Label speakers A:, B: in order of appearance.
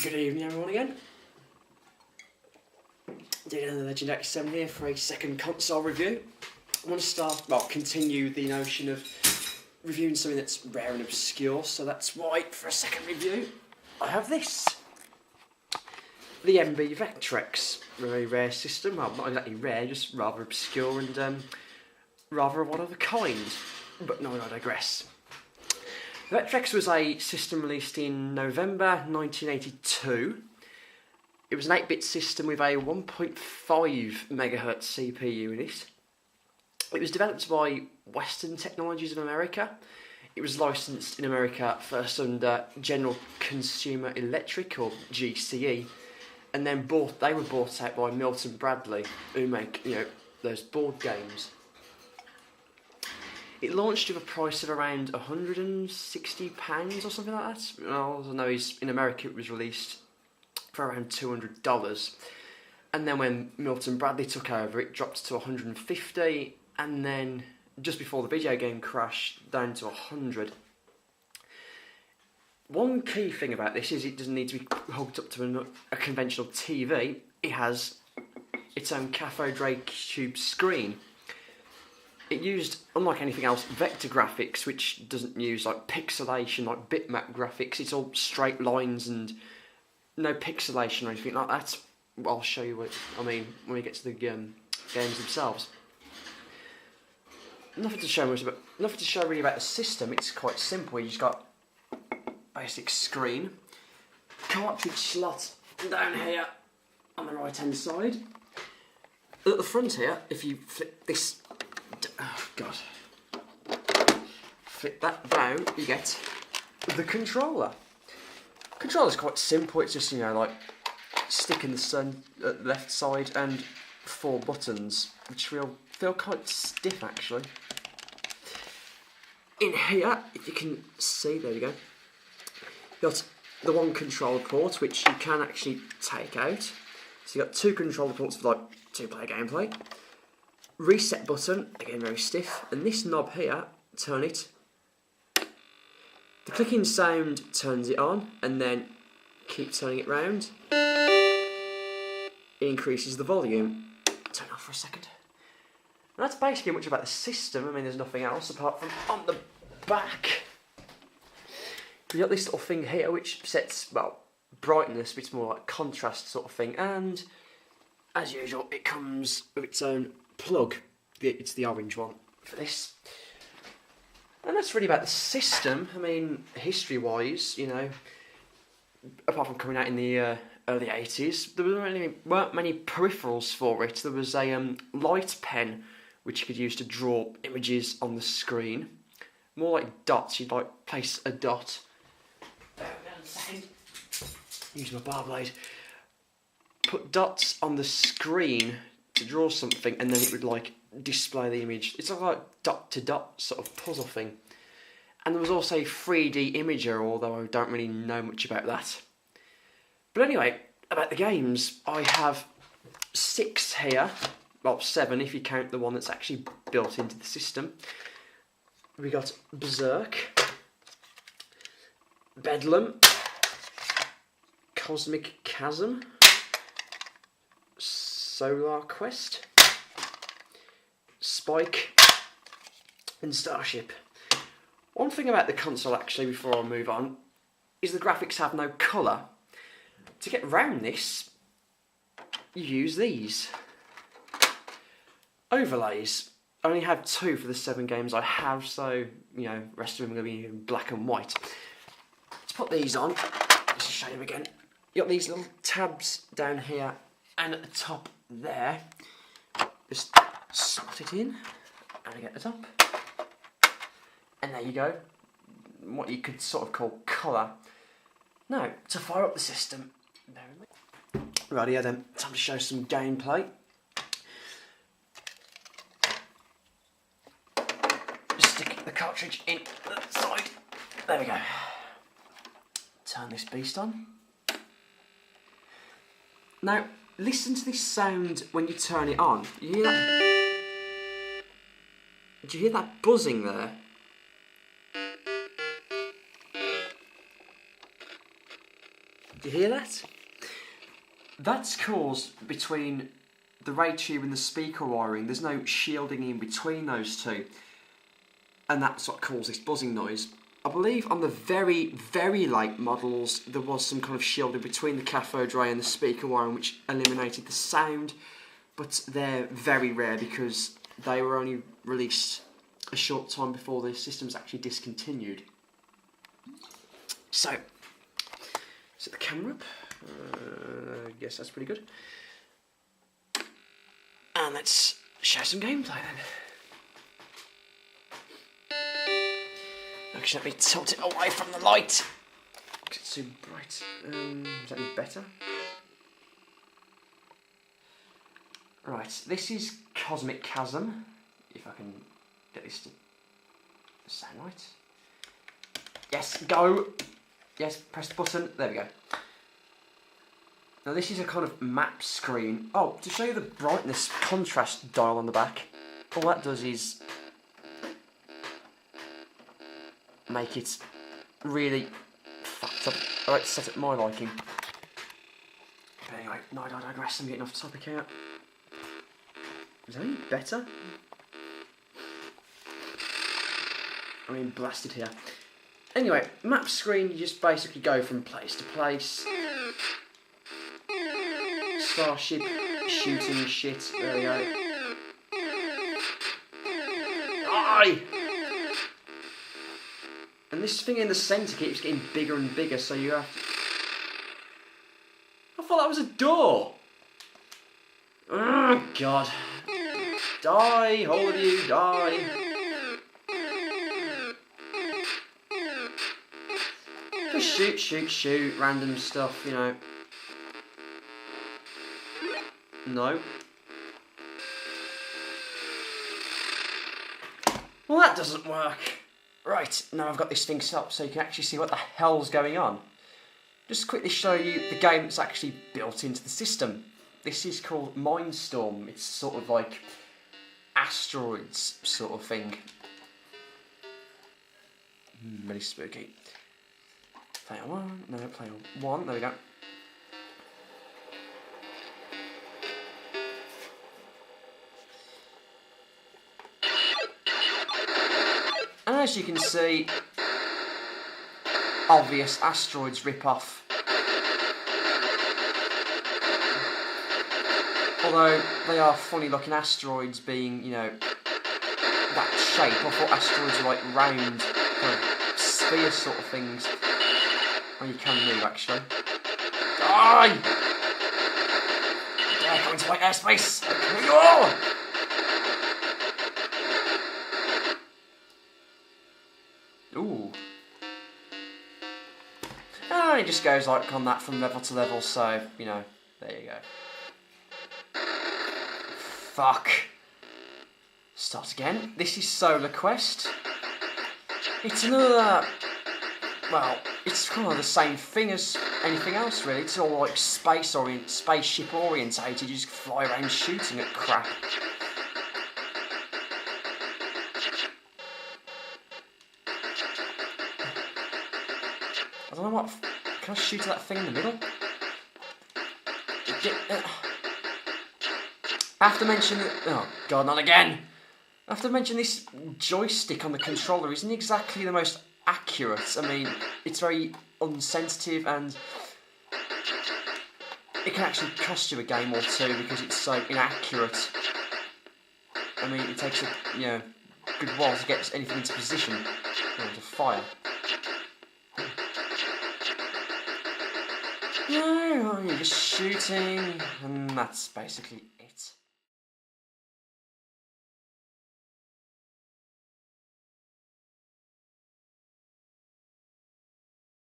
A: Good evening everyone again. DTL Legend X7 here for a second console review. I want to continue the notion of reviewing something that's rare and obscure, so that's why for a second review I have this. The MB Vectrex, a very rare system, well not exactly rare, just rather obscure and rather one of a kind, but no, I digress. Vectrex was a system released in November 1982. It was an 8-bit system with a 1.5 MHz CPU in it. It was developed by Western Technologies of America. It was licensed in America first under General Consumer Electric, or GCE, and then they were bought out by Milton Bradley, who make those board games. It launched with a price of around £160 or something like that. Well, I know in America it was released for around $200. And then when Milton Bradley took over, it dropped to $150, and then just before the video game crashed, down to $100. One key thing about this is it doesn't need to be hooked up to a conventional TV. It has its own cathode ray tube screen. It used, unlike anything else, vector graphics, which doesn't use like pixelation, like bitmap graphics. It's all straight lines and no pixelation or anything like that. Well, I'll show you what I mean when we get to the games themselves. Nothing to show really about the system. It's quite simple. You just got basic screen, cartridge slot down here on the right hand side. At the front here, if you flip this. Oh god. Flip that down, you get the controller. The controller's quite simple, it's just, like stick in the sun at the left side and 4 buttons, which feel quite stiff actually. In here, if you can see, there you go. You've got the one controller port, which you can actually take out. So you've got 2 controller ports for like 2-player gameplay. Reset button, again very stiff, and this knob here, turn it. The clicking sound turns it on, and then keep turning it round. It increases the volume. Turn off for a second. And that's basically much about the system. I mean, there's nothing else apart from on the back. We've got this little thing here which sets, brightness, but it's more like contrast sort of thing, and as usual, it comes with its own plug. It's the orange one for this. And that's really about the system. I mean, history-wise, apart from coming out in the early 80s, there weren't many peripherals for it. There was a light pen, which you could use to draw images on the screen. More like dots. You'd place a dot. Use my bar blade. Put dots on the screen to draw something, and then it would display the image. It's like dot to dot sort of puzzle thing. And there was also a 3D imager, although I don't really know much about that. But anyway, about the games, I have 6 here. Well, 7 if you count the one that's actually built into the system. We got Berserk, Bedlam, Cosmic Chasm, Solar Quest, Spike, and Starship. One thing about the console actually, before I move on, is the graphics have no colour. To get round this, you use these overlays. I only have 2 for the 7 games I have, so the rest of them are going to be in black and white. Let's put these on. Let's just show you again. You got these little tabs down here and at the top there. Just slot it in and I get the top. And there you go. What you could sort of call colour. Now, to fire up the system. Rightio then, time to show some gameplay. Just stick the cartridge in the side. There we go. Turn this beast on. Now, listen to this sound when you turn it on. You hear that? Do you hear that buzzing there? Do you hear that? That's caused between the ray tube and the speaker wiring. There's no shielding in between those two. And that's what caused this buzzing noise. I believe on the very, very late models, there was some kind of shielding between the cathode ray and the speaker wiring, which eliminated the sound. But they're very rare because they were only released a short time before the system was actually discontinued. So, set the camera up. I guess that's pretty good. And let's show some gameplay then. Actually, let me tilt it away from the light. It's too bright. Is that any better? Right, this is Cosmic Chasm. If I can get this to sound right. Yes, go! Yes, press the button. There we go. Now this is a kind of map screen. Oh, to show you the brightness contrast dial on the back, all that does is make it really fucked up. Alright, set it my liking. But anyway, no, I digress. I'm getting off topic here. Is that any better? I mean, blasted here. Anyway, map screen, you just basically go from place to place. Starship shooting shit. There we go. Die! And this thing in the centre keeps getting bigger and bigger, so you have to... I thought that was a door! Oh, God. Die, all of you, die. Just shoot, random stuff, you know. No. Well, that doesn't work. Right, now I've got this thing set up so you can actually see what the hell's going on. Just quickly show you the game that's actually built into the system. This is called Mindstorm. It's sort of like asteroids sort of thing. Really spooky. Player 1, no, player 1, there we go. And as you can see, obvious asteroids rip-off. Although they are funny looking asteroids being, you know, that shape. I thought asteroids were like round, kind of sphere sort of things. Oh, you can move actually. Die! Dare come into my airspace! Here you are! Ooh. And it just goes like on that from level to level, so, you know, there you go. Fuck. Start again. This is Solar Quest. It's another... Well, it's kind of the same thing as anything else, really. It's all like spaceship orientated. You just fly around shooting at crap. I don't know what... Can I shoot at that thing in the middle? I have to mention that... Oh, God, not again! I have to mention this joystick on the controller isn't exactly the most accurate. I mean, it's very unsensitive and it can actually cost you a game or two because it's so inaccurate. I mean, it takes a good while to get anything into position to fire. No, you're just shooting, and that's basically it.